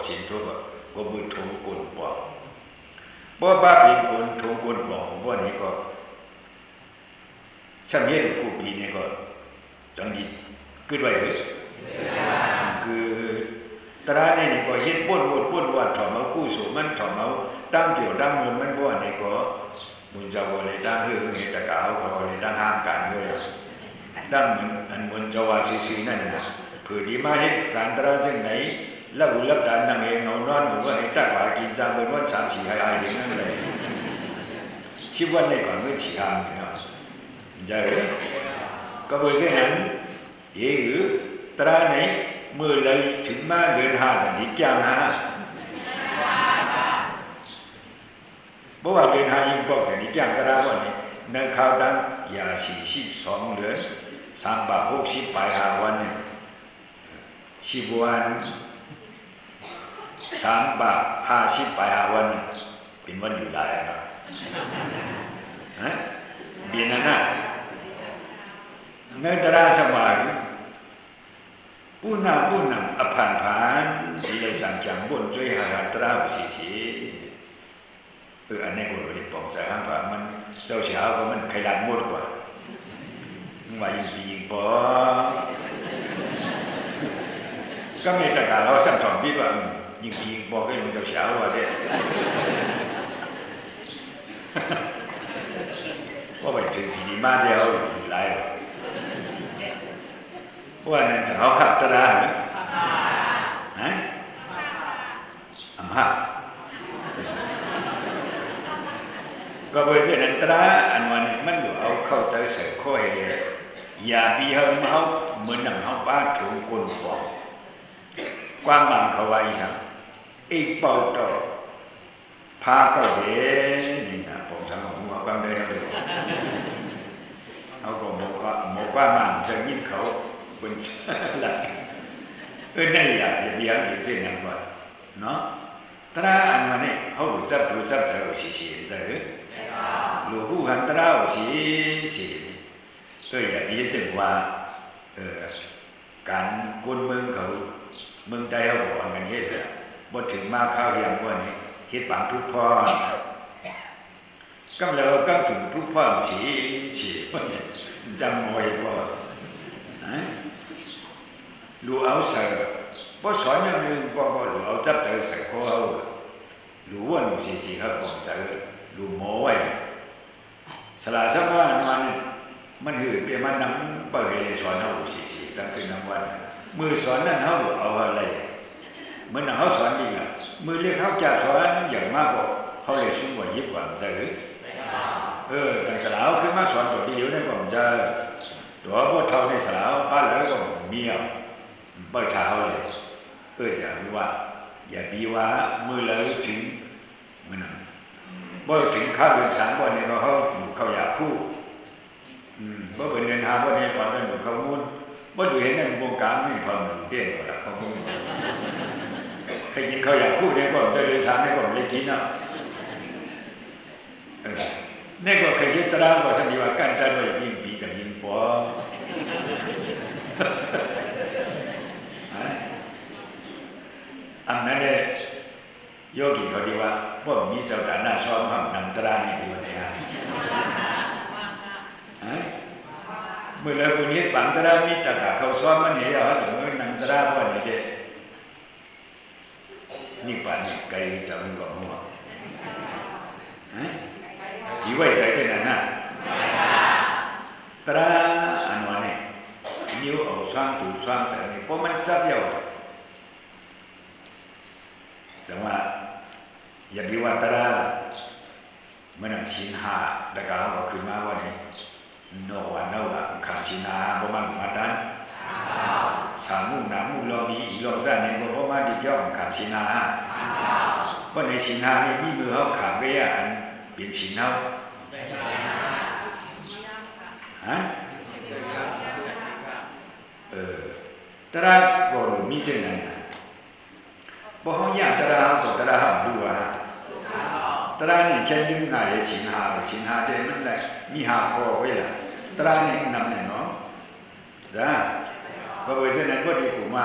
สินทุกก็มือถงกุนปอกบ่บ้าปีกุนถงกุนปอกบ่นี่ก็ช่างเฮ็ดกูปีนี่ก็จังดีคิดไว้คือตราเนี่ยนี่ก็เฮ็ดป่นวัดถอมเอากู้สู่มันถอมเอาตั้งเกี่ยวตั้งมันบ่นี่ก็มุนจะบ่เลยตั้งฮือเฮ็ดตะกาวเขาเลยตั้งห้ามกันด้วยตั้งอันมุนจะว่าซื่อๆนั่นน่ะเพื่อที่มาเฮ็ดการตราจังไหนแล้วบุรับดานนางเองเอานอนหัวให้ตักว่ากินจามเป็นวัน3-4ให้อายอย่างนั้นเลยคิดว่าในก่อนมื้อ4-5มื้อเนาะจะก็บ่ใช่นั้นเดี๋ยวตราไหนเมื่อเลยถึงมาเดือน5จังที่แก้ม5บ่ว่าเดือน5ยิ่งบอกจังที่แก้มตราว่านี่ในข่าวดังอย่า42เดือน3บาท60ปลาย5วันเนี่ย10วัน3บาท50ปลาย5วันเป็นวันอยู่หลายเนาะฮะเดือนนั้นน่ะในตราสมัยผู้นำอภันผานที่เลยสั่งจังบนช่วยหาตราสีอันนี้ก็เลยปองใส่ห้างผามันเจ้าเช้าก็มันไขลัดหมดกว่าว่ายิงปียิงปอก็มีตะการเราสั่งถอมพี่ว่ายิงปียิงปอให้ลงเจ้าเช้าว่าเด้ว่าไปถึงปีนี้มาเดียวหลายว่านั่นจะเอาขับตราฮะอำหาก็เพราะฉะนั้นตราอันวันนี้มันอยู่เอาเข้าใจใส่ข้อให้เลยอย่าปีเฮาเมาเหมือนหนังเฮาป้าถูกกลปอกความหมายเขาว่าอีสังอีกเป่าต่อพาเก้าเดนี่นะผมสังของหัวความได้เลยเอาก็บอกว่ามันจะยิ้มเขาเป็นหลักนี่อย่าเบียดเส้นนั้นว่าเนาะตราอันวันนี้เขาจับเจอสีเจอหลวงปู่หันตราสีอย่าเบียดจึงว่าการกุนเมืองเขาเมืองใดเขาบอกกันเฮ็ดบ่ถึงมาข้าวเฮียงว่านี่เฮ็ดบางทุกพ่อกำแล้วกำถึงทุกพ่อสีว่านี่จำมวยบ่ลูเอาใส่บ่สอนอย่างนึงบ่ลูเอาจับใจใส่คอเอาลูว่าลูสิครับบ่ใส่ลูหมอไว้สลาสมามันหืดเปียมันนำเปิดให้สอนเฮาสิตั้งคืนทั้งวันมือสอนนั่นเฮาเอาอะไรเมื่อเฮาสอนดีล่ะมือเรียกเฮาจะสอนอย่างมากบ่เฮาเลยสูงกว่ายิบกว่าใช่หรือจังสลาวคือมาสอนตัวเดียวนั่นก็จะตัวบ่เท่าในสลาวป้าแล้วก็มีเอาเปิดเท้าเลยจะรู้ว่าอย่าบีว่ามือเลยถึงมือนั้นบ่ถึงข้าวเดือน3บ่นี่ก็เขาหนูเขาอยากคู่บ่เป็นเดือน5บ่นี่ก่อนก็หนูเขามุ่นบ่ดูเห็นนั่นวงการไม่พอมันเด้งกว่าเขามุ่นใครกินเขาอยากคู่เนี่ยก็จะเดือน3นี่ก็ไม่กินเนาะนี่ก็เคยยึดตราว่าสันนิว่ากันตาด้วยยิ่งปีกับยิ่งปออันนั้นเนี่ยโยกีเขาดีว่าพวกมีเจ้าตาหน้าซ้อมห้องนังตรานี่ดีกว่าเนี่ยเมื่อเราคนนี้ปังตรามีตะกะเขาซ้อมมันเนี่ยเขาถึงเมื่อนังตราพวกนี้เด็นี่ป่านนี่ไกลจะมีความหัวจีไว้ใจเช่นนั้นนะตราอันวันนี้นิ้วเอาสร้างถูสร้างใจนี่เพราะมันจับเยาแต่ว่าอย่าบิวัตราเมื่อนั่งชินหาตะกาวก็ขึ้นมาว่านี่โนวันขาชินหาบ่มันมาดันสามูนามูลอมีอีลอซะนี่บ่มาดิย่อมขาชินหาว่าในชินหานี่มีมือเฮาขาเวียอันเปลี่ยนชินเฮาตราบ่รู้มีจังนั้นบ่เฮาอยากตราเฮาตราเฮาดูว่าตรานี่เช่นดึงง่ายชินหาเด้นั่นแหละมีหาคอไว้ล่ะตรานี่นำแน่เนาะเพราะว่าฉะนั้นบ่ดีกูมา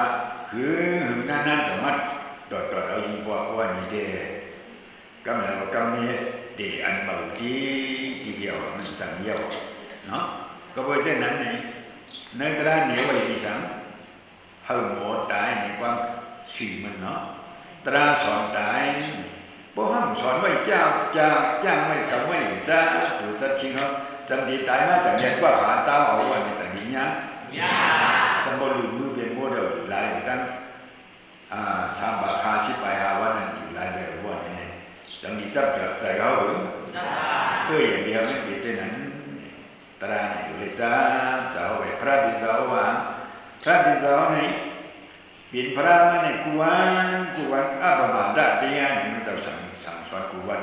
นั่นๆก็มาดอดๆเอา ยิงปอว่านี่เด้กำแล้วกำเมียเดอันเบาจีทีเดียวมันจังเยี่ยวเนาะก็เพราะฉะนั้นนี่ในตราเหนียวไว้อีสังเฮาหมดตายในความสีมันเนาะตราสอนตายบ่ห้ามสอนไว้เจ้าจ้างไม่กับไม่จ้าตัวจัดคิงเฮาจำดีตายมาจากเรียนว่าหาตาเอาไว้จังดีเนี้ยสมบูรณ์มือเปลี่ยนโมเดลหลายตั้ง3 บาท50ไปหาวันนั้นอยู่หลายแบบว่าเนี่ยจังดีจับใจเขาอย่างเดียวไม่เปลี่ยนใจนั้นตราเนี่ยอยู่เลยจ้าเจ้าไปพระบิดาว่าพระบิดาเนี่ยเปลี่ยนพระมาในกุวันอาบมาดาเดียนี่มันเจ้าสั่งสอนกุวัน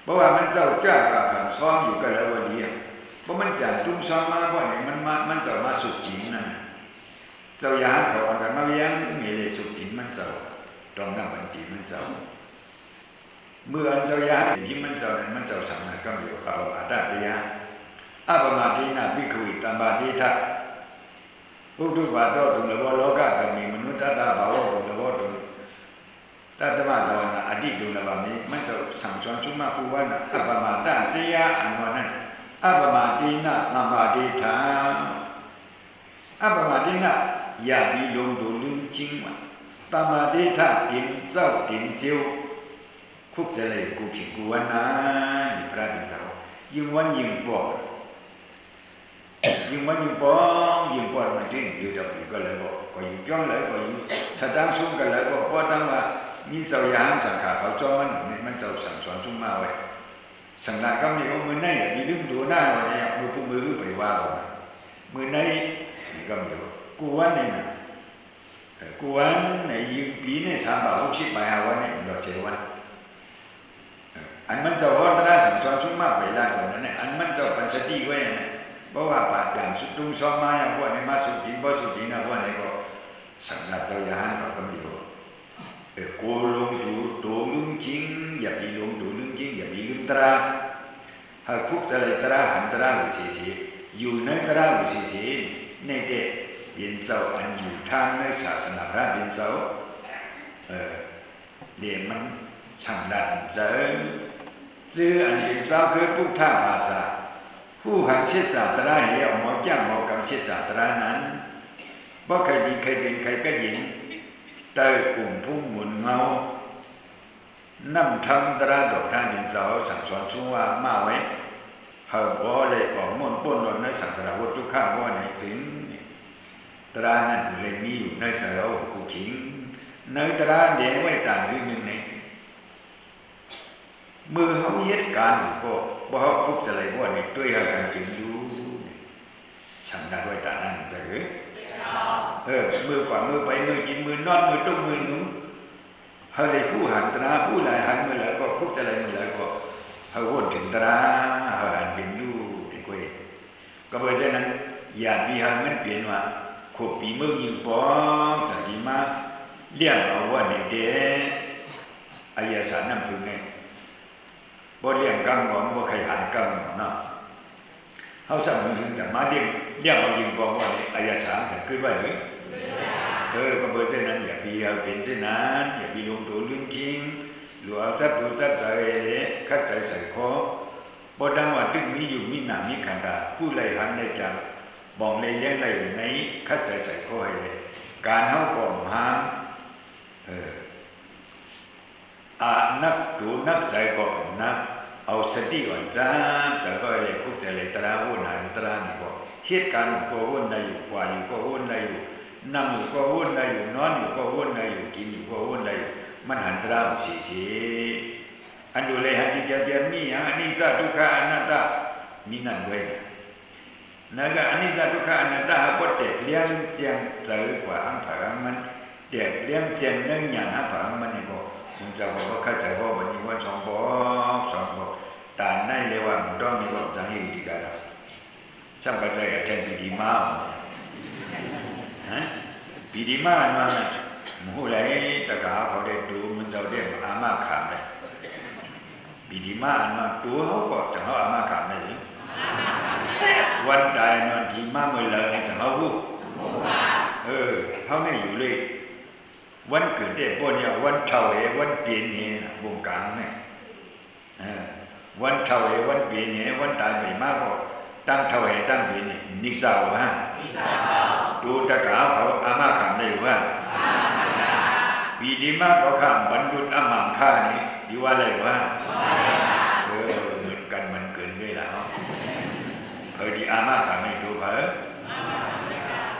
เพราะว่ามันเจ้าจ้ากับคำซ้อมอยู่กันแล้ววันเดียวเพราะมันอย่างตุ้มซ้อมมาว่าเนี่ยมันเจ้ามาสุดจริงนั่นเจ้ายาเขาอันกันมาเลี้ยงมีเลยสุดจริงมันเจ้าตรงนั้นมันจริงมันเจ้าเมื่อเจ้ายาที่มันเจ้านั้นมันเจ้าสั่งก็อยู่อาบมาดาเดียอาบมาดีนาบิคุยตามบาดีทักพุทธบาทตุลวโลกะตมีมนุษย์ตาบาวตุลวตุตตมะตวันอดีตุลวามิมันจะสั่งสอนชุมาภูวันอัปปมาตเตียอันวันนั้นอัปปมาตีนะนามาดีธาอัปปมาตีนะอย่าบีลงดูลึงจริงว่าตามาดีธาตินเจ้าตินเจียวคุกจะเลยกูขิงกูวันนั้นพระบิดายิ่งวันยิ่งปอยิ่งวันยิ่งปอมันจริงอยู่ดับอยู่ก็เลยบอกก็อยู่จ้องเลยก็อยู่สตางค์สุ่มกันเลยก็พอตั้งว่ามีเจ้าอย่างสังขารเขาจ้องมันเจ้าสั่งสอนสุ่มมาไว้สังขารก็มีว่ามือไหนมีลืมตัวหน้าวันนี้มือไปว่าก่อนมือไหนนี่ก็มีกูวันนี่นะกูวันในยืมปีนี่3 บาท60 ไปหาวันนี่เราเจอวันอันมันเจ้าวัฒนสั่งสอนสุ่มมาไปล้านก่อนนั่นแหละอันมันเจ้าปัญชติไว้นะเพราะว่าบาดอย่างสุดตุ้งซ้อมมาอย่างพวกนี้มาสุดดินบ่สุดดินนะพวกนี้ก็สังกัดเจ้าย่างเขาก็มีอยู่โกลงดูตัวลุงจิงอย่าไปลงดูลุงจิงอย่าไปลืมตราหากคุกจะเลยตราหันตราวิเศษอยู่ในตราวิเศษในเด็กเบียนเจ้าอันอยู่ทางในศาสนาพระเบียนเจ้าเดี๋ยวมันสังกัดเจ้าซื้ออันเบียนเจ้าคือผู้ท่าภาษาผู้หันเชิดศาสตราเหยหมอจ้างหมอกรรมเชิดศาสตรานั้นบ่ใครดีใครเป็นใครก็ยินเตยกลุ่มผู้หมุนเงานำทำตราดอกทานดินเสาสั่งสอนชุ่ว่ามาไว้เฮาบ่เลยออกมนต์ป้นนในสังสารวัตถุข้าบ่ในสิงตรานั้นเลยมีอยู่ในเสากูขิงในตราเดไว้ตาหื้อนึงนี่มือเฮาเฮ็ดการก็บ่เฮาคุกสลายบ่นี่ด้วยเฮากันจึงอยู่ฉันได้ไว้ตานั้นจะมือกว่ามือไปมือกินมือนอนมือตุ้มมือหนุนเฮาเลยผู้หันตราผู้หลายหันมือแล้วก็คุกสลายมือแล้วก็เฮาวนถึงตราเฮาหันเป็นอยู่ที่ก้อยก็เพราะฉะนั้นอย่ามีเฮามันเปลี่ยนว่าขบปีมือยิงปอจังที่มาเลี้ยงเอาว่านี่เด้อายสารน้ำพึ่งเนี่ยบ่เลี้ยงกังหวังบ่ใครหายกังเนาะเฮาสั่งมือจังมาเลี้ยงเอายิงบ่ว่าอายสารจะขึ้นไว้ก็เพราะฉะนั้นอย่าปีเอาเป็นเช่นนั้นอย่าปีลงตัวลืมคิงหรือเอาจับใส่เลยคัดใจใส่คอบ่ดังว่าตึกมีอยู่มีหนังมีขันดาผู้ไล่หันได้จังบ่องเลยเลี้ยงไล่อยู่ในคัดใจใส่คอให้เลยการเฮาก่อมหามนักดูนักใจก่อนนักเอาสติก่อนจ้าจะก็เลยคุกจะเลยตราวุ่นหายตรานี่ก็เหตุการณ์ก็วุ่นได้อยู่กว่าอยู่ก็วุ่นได้อยู่นั่งอยู่ก็วุ่นได้อยู่นอนอยู่ก็วุ่นได้อยู่กินอยู่ก็วุ่นได้อยู่มันหันตราสีอันดูเลยหันที่จะเบียนมีอันนี้ซาทุกขาอนัตตามีนั่นด้วยนะก็อันนี้ซาทุกขาอนัตตาก็เด็กเลี้ยงเจียงเจอกว่าอันผังมันเด็กเลี้ยงเจียงเนื่องอย่างอันผังมันนี่ก็มันจะบอกว่าข้าใจว่าวันนี้ว่าสองบอกแต่ในเรื่องมันต้องมีความจังหิดีกันแล้วสัมปชัญญะเช่นปีดีมาปีดีมาเนาะมูเลยตะกาเขาได้ดูมันจะเรียกอามาขามเลยปีดีมาเนาะตัวเขาก็จะเขาอามาขามเลยวันใดเนาะที่มาเมื่อไรจะเขาเขาเนี่ยอยู่เลย วันเกิดได้พวกเนี่ยวันเท่าเหวันเปลี่ยนเหนะวงกลางเนี่ยวันเท่าเหวันเปลี่ยนเหวันตายไม่มากก็ตั้งเท่าเหตั้งเปลี่ยนเนี่ยนิสาวฮะดูตะกาวเขาอามาขำได้ว่าปีดีมากเขาข้ามบรรลุอาหม่ามข้านี่ดีว่าอะไรวะเหมือนกันมันเกินด้วยแล้วเพอดีอามาขำไม่ดูเพอ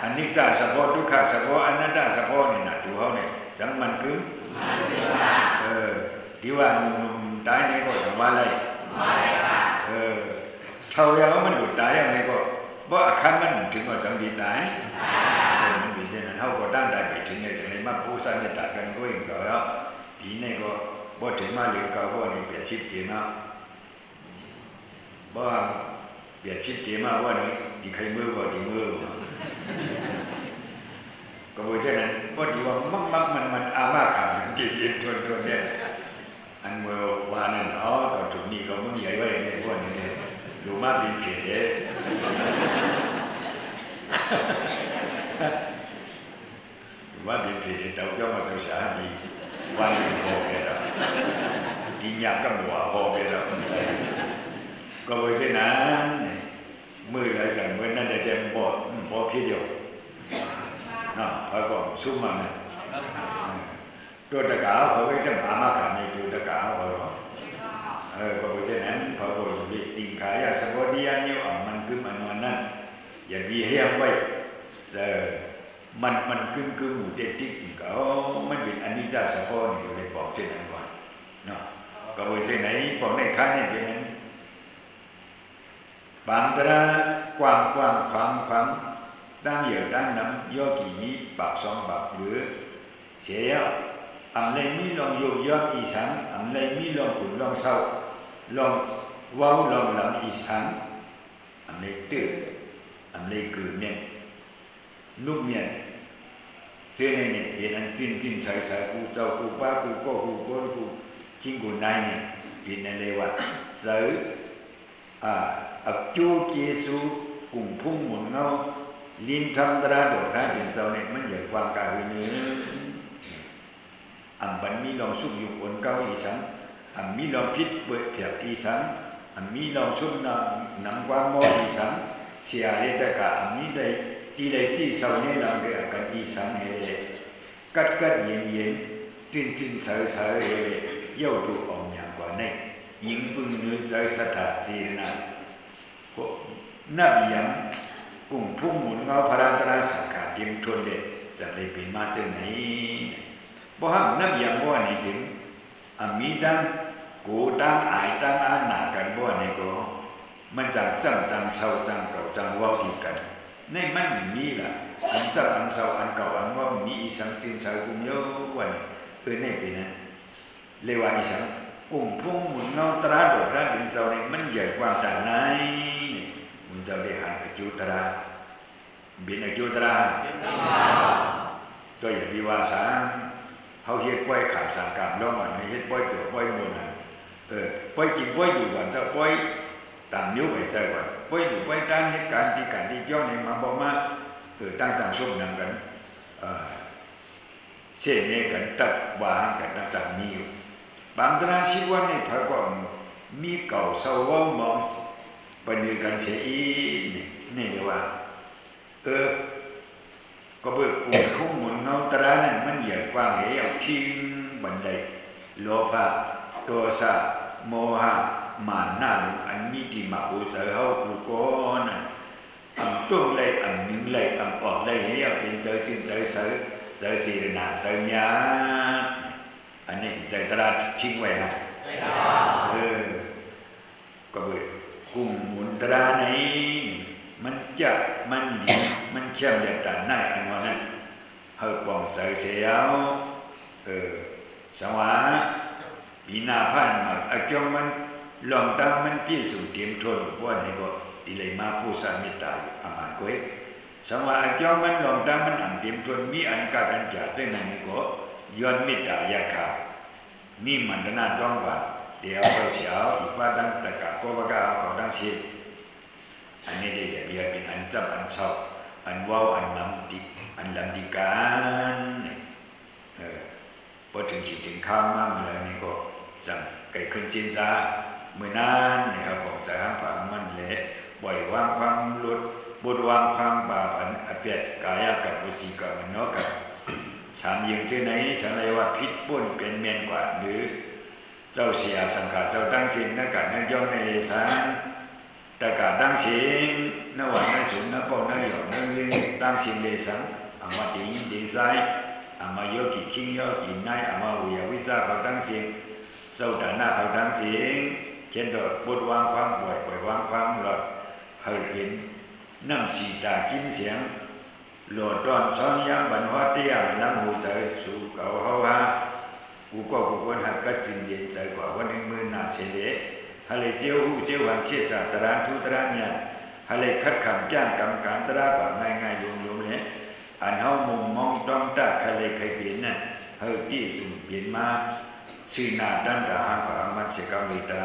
อันนี้ซาสะโพทุกขะสะโพอนัตตาสะโพนี่นะดูเขาเนี่ยจังมันคือดีว่าหนุ่มๆตายนี่ก็ว่าอะไรเท่าอย่างมันหลุดตายอย่างนี้ก็เพราะอาการมันถึงว่าจังดีตายมันเป็นเช่นนั้นเขาก็ด้านใดไปถึงในจังเลยมาผู้สร้างเมตตากันก็เองก็แล้วปีนี้ก็บ่ถึงมาเรียนเก่าบ่นี่เปลี่ยนชีพเตมาบ่เปลี่ยนชีพเตมาว่านี่ดีใครมือบ่ดีมือก็บ่เช่นนั้นบ่ดีว่ามักมันอามาขำถึงจิตทวนเนี่ยอันเมื่อวานนั้นก็ถูกนี่ก็มึงใหญ่ไว้ในพวกนี้เนี่ยดูมาเป็นเพียเทว่าเป็นเพียเทเต่าก็มาเจ้าสามีวันนี้โหเปล่ากินยาก็มัวโหเปล่าก็เพราะฉะนั้นมืออะไรจากมือนั้นได้จะบ่พี่เดียวเนาะพอก็สู้มันนะตัวตะกาวเขาก็จะมาขนาดนี้ตัวตะกาวเขาก็เพราะฉะนั้นเขาก็อยู่ที่ติ่งขายสมบูรณ์อย่างนี้มันคือมันนั่นอย่ามีเฮี้ยงไว้มันกึ่งหมู่เด็ดที่เขามันเป็นอันนี้จะสะโพกนี่อยู่ในบอกเช่นนั้นว่าเนาะก็เพราะฉะนั้นบอกในค้าเนี่ยเป็นนั้นบางตระกว้างความตั้งเหยื่อตั้งน้ำย่อกี่มีปากสองปากหรือเสียอันเลยมีลองโยกยอดอีสังอันเลยมีลองขุนลองเศร้าลองว้าวลองหลังอีสังอันเลยตื้ออันเลยกือเมียนลูกเมียนเสียในเนี่ยเป็นอันจิ้นใส่กูเจ้ากูป้ากูก็กูจิ้งกูนายเนี่ยเป็นอะไรวะเสืออักจูเจสูกุ่มพุ่งหมุนเงาลินทำตราโดดนะเป็นเสาเนี่ยมันใหญ่ความกาหือเนื้ออันบันมีลองสุกอยู่บนเก้าอีสังอันมีลองพิษเปิดเพียบอีสังอันมีลองชุบนำความมออีสังเสียเลตกะอันมีได้ที่ได้ที่เสาเนี่ยเราเกิดกันอีสังเฮเลกัดเย็นจิ้นเสยเฮเลเย่าดูออกอย่างกว่านี้ยิงพึ่งเนื้อใจสถาสีนะก็นับยำกุ้งพุ่งหมุนเงาพระตราสังขารเตรียมทวนเด็ดจะได้เป็นมาจากไหนบ่ห้ามนับยำบ่นี่จึงมีดังกูตั้งอายตั้งอาหนากันบ่นี่ก็มันจังจังเศร้าจังเก่าจังว้าวที่กันในมันมีล่ะอันจังอันเศร้าอันเก่าอันว่ามีอีสังจินเศร้ากุมโยวันนี่เป็นนั้นเรียกว่าอีสังกุ้งพุ่งหมุนเงาตราโดดราเป็นเศร้านี่มันใหญ่กว่าแต่ไหนมันจะได้หันอจุตราบินอจุตราตัวอย่างวิวาสาเขาเฮ็ดป่วยขาดสังกัดล้อมันเฮ็ดป่วยเปลือกป่วยมูลนั่นป่วยกินป่วยอยู่ก่อนจะป่วยตามนิ้วไปใส่ก่อนป่วยอยู่ป่วยด้านเหตุการณ์ที่ย้อนในมาบอกมาตั้งจังสุ่มนำกันเส้นนี้กันตัดวางกันตั้งจังมีอยู่บางตราชีวันในพระก็มีเก่าเศร้าว่ามองปนือกันเสียอีนี่เรียกว่าก็เบิกกุ้งพุ่งหมุนเงาตรานั้นมันใหญ่กว้างเหยเอาทิ้งบันไดโลภะโทสะโมหะมานะอันมีที่มาอุเสาเฮากูโกนั่นอันตุ้งเลยอันหนึ่งเลยอันออกเลยเหยเป็นเจอจินเจอเสือสีนาเสือญาอันนี้ใจตราทิ้งไว้ฮะก็เบิกกุ้งหมุนตราไหนมันจะมันดีมันเข้มเด็ดแต่ไหนอันว่านั้นเฮาป้องใส่เสียวสวะปีหน้าผ่านมาอจงมันลองตั้งมันพิสูจน์เตรียมทนว่าไหนก็ติเลยมาผู้สร้างเมตตาอามันก้อยสวะอจงมันลองตั้งมันอันเตรียมทนมีอันกัดอันจ่าซึ่งนั่นก็ย้อนเมตตายาขามีมันนาดองว่าเดี๋ยวเขาเสียวอีกว่าดังตะกะก็ว่าก็เขาดังสิอันนี้ได้เบียเป็นอันจับอันเศร้าอันว้าวอันลำดิการ พอถึงขีดถึงข้าวมาเมื่อไรนี่ก็สั่งไก่ขึ้นจีนจ้าเมื่อนั้นเนี่ยครับบอกสายห้างผางมันเละบ่อยวางความลุดบุดวางความบาปอันอเปียดกายกับวิสีกับมันเนาะกับสามยิงชื่อไหนสันเลยว่าพิษปุ้นเป็นเมียนกว่าหรือเจ้าเสียสังขารเจ้าตั้งสิ่งนักการนักย่อในเลสานตะการตั้งสิ่งนวันนักสุนนักปองนักหยอกนักลิงตั้งสิ่งเลสังอามาดีดีไซอามาโยกิคิงโยกินายอามาวิยาวิซาเขาตั้งสิ่งเจ้าด่าหน้าเขาตั้งสิ่งเช่นดอกบุดวางความปล่อยวางความหลอดเฮ้ยเป็นน้ำสีตากินเสียงโหลดดอนซ้อนย้ำบันหัวเตี้ยน้ำหูใจสู่เก่าเฮาฮากูก็กูควรหักกัดจินเย็นใจกว่าวันนี้มือหนาเสียเละฮะเลยเจียวหูเจียวหันเชี่ยจ่าตรานทุตรานเนี่ยฮะเลยคัดขันแก้งกำการตราแบบง่ายๆยุ่มๆเนี่ยอันเฮามุมมองต้องตาฮะเลยเคยเปลี่ยนน่ะเฮาพี่สุ่มเปลี่ยนมาชื่อหน้าดันตาหางผามันเสียกรรมวิตา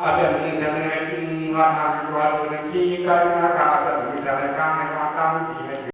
ada mengenai penguatan keluarga kita